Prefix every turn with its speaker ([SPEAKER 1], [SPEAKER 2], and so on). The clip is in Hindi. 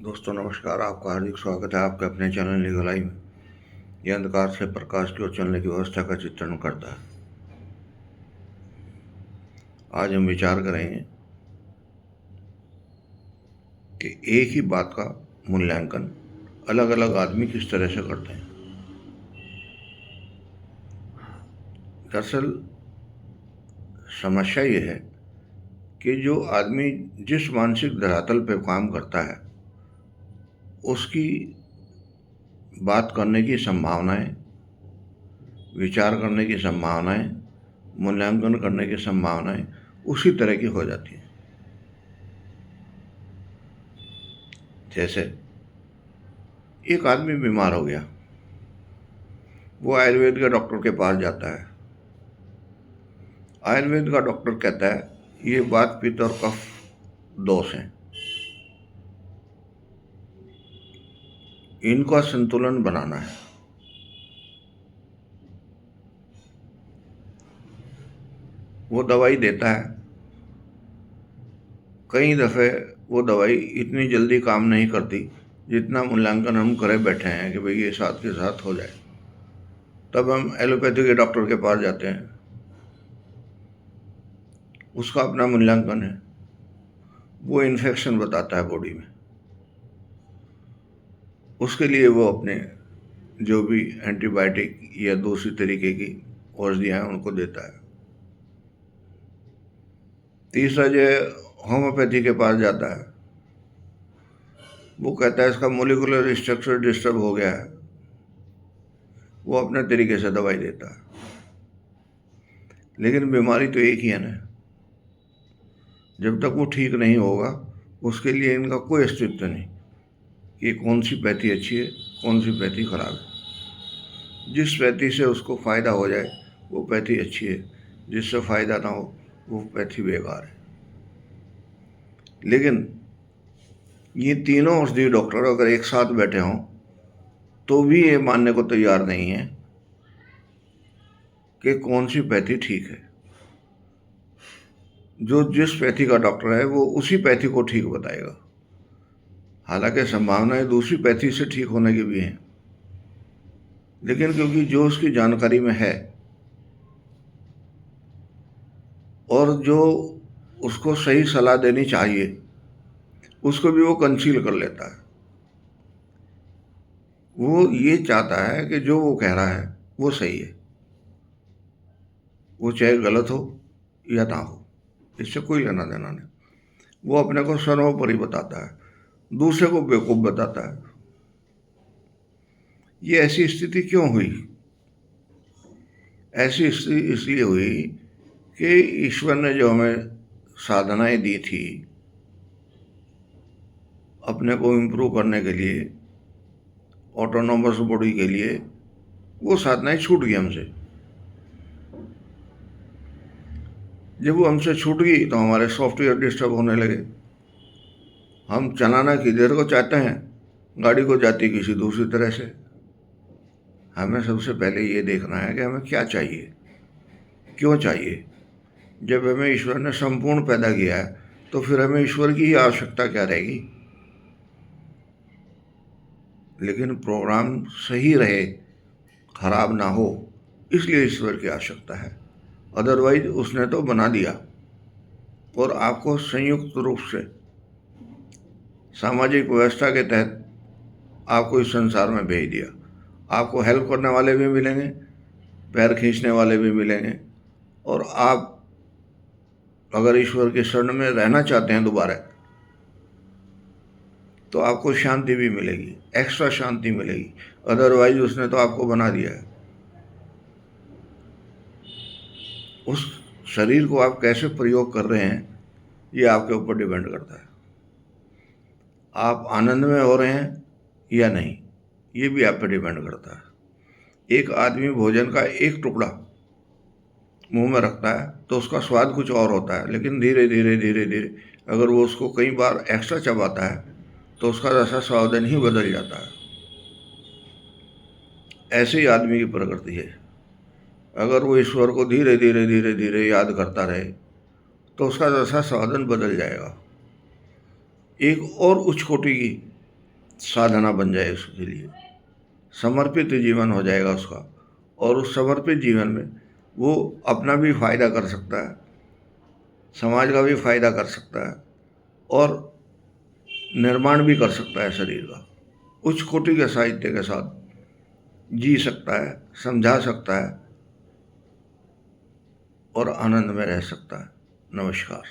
[SPEAKER 1] दोस्तों नमस्कार। आपका हार्दिक स्वागत है आपके अपने चैनल लीगल आई में। यह अंधकार से प्रकाश की ओर चलने की व्यवस्था का चित्रण करता है। आज हम विचार करेंगे कि एक ही बात का मूल्यांकन अलग अलग आदमी किस तरह से करते हैं। दरअसल समस्या ये है कि जो आदमी जिस मानसिक धरातल पर काम करता है उसकी बात करने की संभावनाएं, विचार करने की संभावनाएं, मूल्यांकन करने की संभावनाएं उसी तरह की हो जाती हैं। जैसे एक आदमी बीमार हो गया, वो आयुर्वेद के डॉक्टर के पास जाता है। आयुर्वेद का डॉक्टर कहता है ये वात पित्त और कफ दोष हैं, इनका संतुलन बनाना है। वो दवाई देता है। कई दफ़े वो दवाई इतनी जल्दी काम नहीं करती जितना मूल्यांकन हम करे बैठे हैं कि भाई ये साथ के साथ हो जाए। तब हम एलोपैथी के डॉक्टर के पास जाते हैं, उसका अपना मूल्यांकन है। वो इन्फेक्शन बताता है बॉडी में, उसके लिए वो अपने जो भी एंटीबायोटिक या दूसरी तरीके की औषधियाँ हैं उनको देता है। तीसरा जो होम्योपैथी के पास जाता है, वो कहता है इसका मोलिकुलर स्ट्रक्चर डिस्टर्ब हो गया है, वो अपने तरीके से दवाई देता है। लेकिन बीमारी तो एक ही है ना। जब तक वो ठीक नहीं होगा उसके लिए इनका कोई अस्तित्व नहीं कि कौन सी पैथी अच्छी है, कौन सी पैथी खराब है। जिस पैथी से उसको फ़ायदा हो जाए वो पैथी अच्छी है, जिससे फ़ायदा ना हो वो पैथी बेकार है। लेकिन ये तीनों औषधि डॉक्टर अगर एक साथ बैठे हों तो भी ये मानने को तैयार नहीं है कि कौन सी पैथी ठीक है। जो जिस पैथी का डॉक्टर है वो उसी पैथी को ठीक बताएगा, हालांकि संभावनाएं दूसरी पैथी से ठीक होने की भी हैं। लेकिन क्योंकि जो उसकी जानकारी में है और जो उसको सही सलाह देनी चाहिए उसको भी वो कंसील कर लेता है। वो ये चाहता है कि जो वो कह रहा है वो सही है, वो चाहे गलत हो या ना हो, इससे कोई लेना देना नहीं। वो अपने को सर्वोपरि बताता है, दूसरे को बेवकूफ़ बताता है। ये ऐसी स्थिति क्यों हुई? ऐसी स्थिति इसलिए हुई कि ईश्वर ने जो हमें साधनाएं दी थी अपने को इम्प्रूव करने के लिए, ऑटोनोमस बॉडी के लिए, वो साधनाएं छूट गई हमसे। जब वो हमसे छूट गई तो हमारे सॉफ्टवेयर डिस्टर्ब होने लगे। हम चलाना किधर को चाहते हैं, गाड़ी को जाती किसी दूसरी तरह से। हमें सबसे पहले ये देखना है कि हमें क्या चाहिए, क्यों चाहिए। जब हमें ईश्वर ने संपूर्ण पैदा किया है तो फिर हमें ईश्वर की ही आवश्यकता क्या रहेगी। लेकिन प्रोग्राम सही रहे, खराब ना हो, इसलिए ईश्वर की आवश्यकता है। अदरवाइज उसने तो बना दिया और आपको संयुक्त रूप से सामाजिक व्यवस्था के तहत आपको इस संसार में भेज दिया। आपको हेल्प करने वाले भी मिलेंगे, पैर खींचने वाले भी मिलेंगे, और आप अगर ईश्वर के शरण में रहना चाहते हैं दोबारा तो आपको शांति भी मिलेगी, एक्स्ट्रा शांति मिलेगी। अदरवाइज उसने तो आपको बना दिया है। उस शरीर को आप कैसे प्रयोग कर रहे हैं ये आपके ऊपर डिपेंड करता है। आप आनंद में हो रहे हैं या नहीं, ये भी आप पे डिपेंड करता है। एक आदमी भोजन का एक टुकड़ा मुंह में रखता है तो उसका स्वाद कुछ और होता है, लेकिन धीरे धीरे धीरे धीरे अगर वो उसको कई बार एक्स्ट्रा चबाता है तो उसका रसा स्वादन ही बदल जाता है। ऐसे ही आदमी की प्रकृति है। अगर वो ईश्वर को धीरे धीरे धीरे धीरे याद करता रहे तो उसका रसा स्वादन बदल जाएगा। एक और उच्च कोटि की साधना बन जाए उसके लिए, समर्पित जीवन हो जाएगा उसका। और उस समर्पित जीवन में वो अपना भी फायदा कर सकता है, समाज का भी फायदा कर सकता है और निर्माण भी कर सकता है शरीर का। उच्च कोटि के साहित्य के साथ जी सकता है, समझा सकता है और आनंद में रह सकता है। नमस्कार।